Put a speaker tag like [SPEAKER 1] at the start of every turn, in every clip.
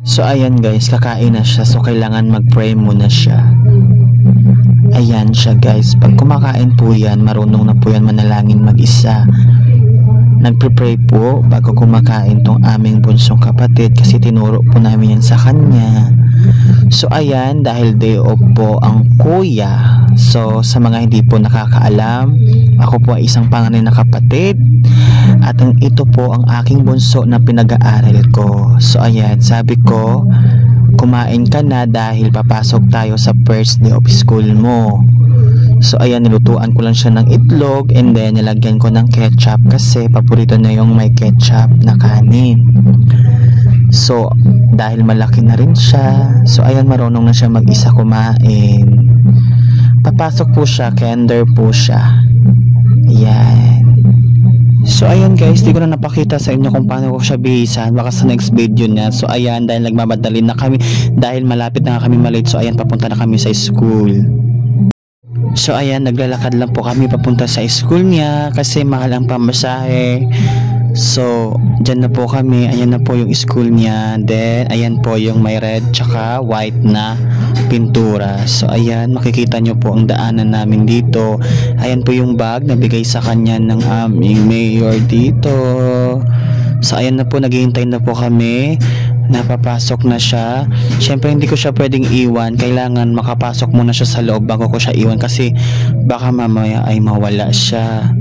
[SPEAKER 1] So ayan guys, kakain na siya, so kailangan mag-pray muna siya. Ayan siya guys, pag kumakain po yan, marunong na po yan manalangin mag-isa. Nagpre-pray po bago kumakain tong aming bunsong kapatid kasi tinuro po namin yan sa kanya. So ayan, dahil day off po ang kuya, so sa mga hindi po nakakaalam, ako po ay isang panganay na kapatid at ito po ang aking bunso na pinag-aaral ko. So ayan, sabi ko, kumain ka na dahil papasok tayo sa first day of school mo. So ayan, nilutuan ko lang siya ng itlog and then nilagyan ko ng ketchup kasi paborito na yung may ketchup na kanin. So dahil malaki na rin siya, so ayan, marunong na siya mag-isa kumain. Papasok po siya, kinder po siya. Ayan. So ayan guys, di ko na napakita sa inyo kung paano ko siya bihisan, baka sa next video niya. So ayan, dahil nagmamadali na kami, dahil malapit na kami malate, so ayan, papunta na kami sa school. So ayan, naglalakad lang po kami papunta sa school niya kasi mahal ang pamasahe. So dyan na po kami, ayan na po yung school niya. Then ayan po yung may red tsaka white na pintura. So ayan, makikita nyo po ang daanan namin dito. Ayan po yung bag na bigay sa kanya ng aming mayor dito. So ayan na po, naghihintay na po kami, napapasok na siya. Syempre hindi ko siya pwedeng iwan, kailangan makapasok muna siya sa loob bago ko siya iwan kasi baka mamaya ay mawala siya.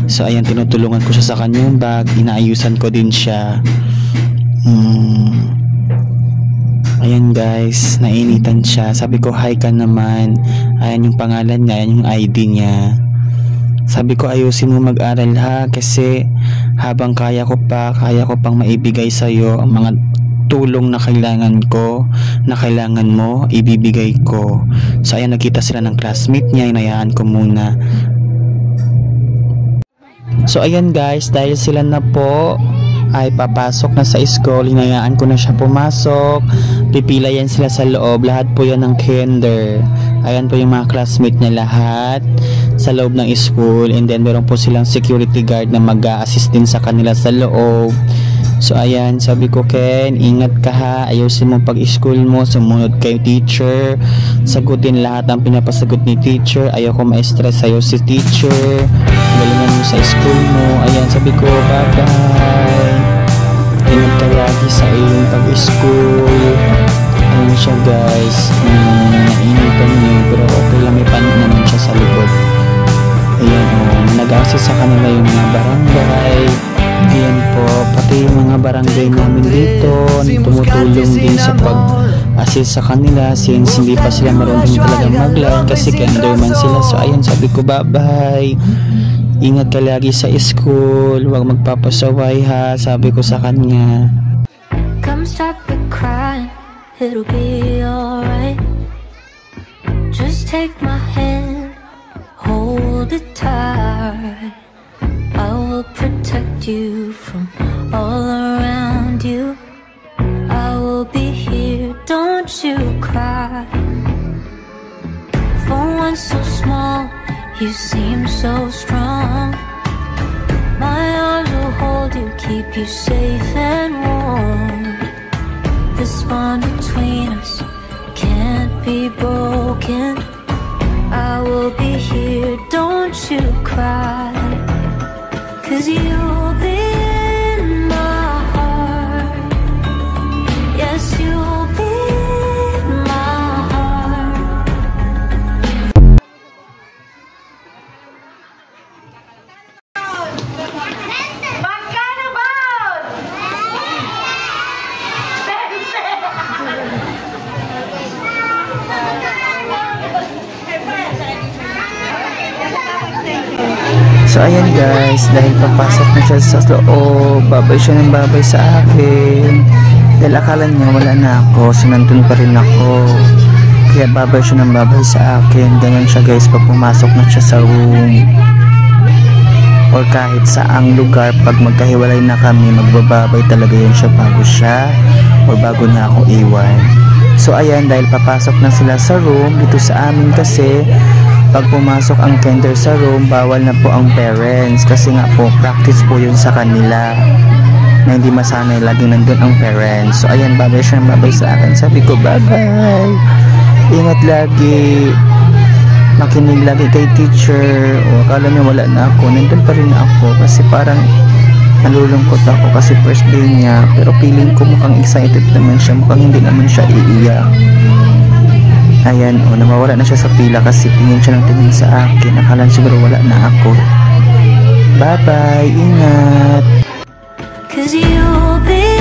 [SPEAKER 1] So ayan, tinutulungan ko siya sa kanyang bag, inaayusan ko din siya. Ayan guys, nainitan siya. Sabi ko, hi ka naman. Ayan yung pangalan niya, ayan yung ID niya. Sabi ko, ayusin mo mag-aral ha, kasi habang kaya ko pang maibigay sa'yo ang mga tulong na kailangan ko, na kailangan mo, ibibigay ko. So ayan, nakita sila ng classmate niya, inayaan ko muna. So ayan guys, dahil sila na po ay papasok na sa school, hinayaan ko na siya pumasok. Pipila yan sila sa loob, lahat po yan ng kinder. Ayan po yung mga classmate niya lahat sa loob ng school, and then meron po silang security guard na mag-a-assist din sa kanila sa loob. So ayan, sabi ko, Ken, ingat ka ha, ayusin mo pag-school mo, sumunod kay teacher, sagutin lahat ang pinapasagot ni teacher, ayoko ma-stress sa'yo si teacher, galingan mo sa school mo. Ayan, sabi ko, bye-bye, ingat ka lagi sa iyong pag-school. Ayan siya guys, nainitan niyo, pero okay lang, may panik naman siya sa likod. Ayan nag-assist sa kanila yung mga barangay. Ayan po, pati yung mga barangay namin dito tumutulong din sa pag-assist sa kanila since hindi pa sila marunong talagang mag-line kasi kinderman sila. So ayan, sabi ko, bye-bye, ingat ka lagi sa school, huwag magpapasaway ha, sabi ko sa kanya.
[SPEAKER 2] Come stop the crying, it'll be alright. Just take my hand, hold it tight. I will protect you from all around you. I will be here, don't you cry. For one so small, you seem so strong. My arms will hold you, keep you safe and warm. This bond between us can't be broken. I will be here, don't you cry. 'Cause you'll be in my heart. Yes, you'll be in my heart.
[SPEAKER 3] Magkano baon?
[SPEAKER 1] So ayan guys, dahil papasok na siya sa loob, babay siya ng babay sa akin. Dahil akala niya wala na ako, so nandun pa rin ako. Kaya babay siya ng babay sa akin. Ganyan siya guys, pag pumasok na siya sa room or kahit saang lugar, pag magkahiwalay na kami, magbababay talaga yan siya bago siya or bago na ako iwan. So ayan, dahil papasok na sila sa room, dito sa amin kasi pag pumasok ang kinder sa room, bawal na po ang parents kasi nga po practice po yun sa kanila. na hindi masanay laging nandun ang parents. So ayan, babay siya ng babay sa akin. Sabi ko, bye-bye, ingat lagi, makinig lagi kay teacher. O akala niya wala na ako, nandun pa rin ako kasi parang nalulungkot ako kasi first day niya, pero feeling ko mukhang excited naman siya, mukhang hindi naman siya iiyak. Ayan, nawawala na siya sa pila kasi tingin siya ng tingin sa akin. Akala siguro wala na ako. Bye bye, ingat.
[SPEAKER 2] 'Cause you'll be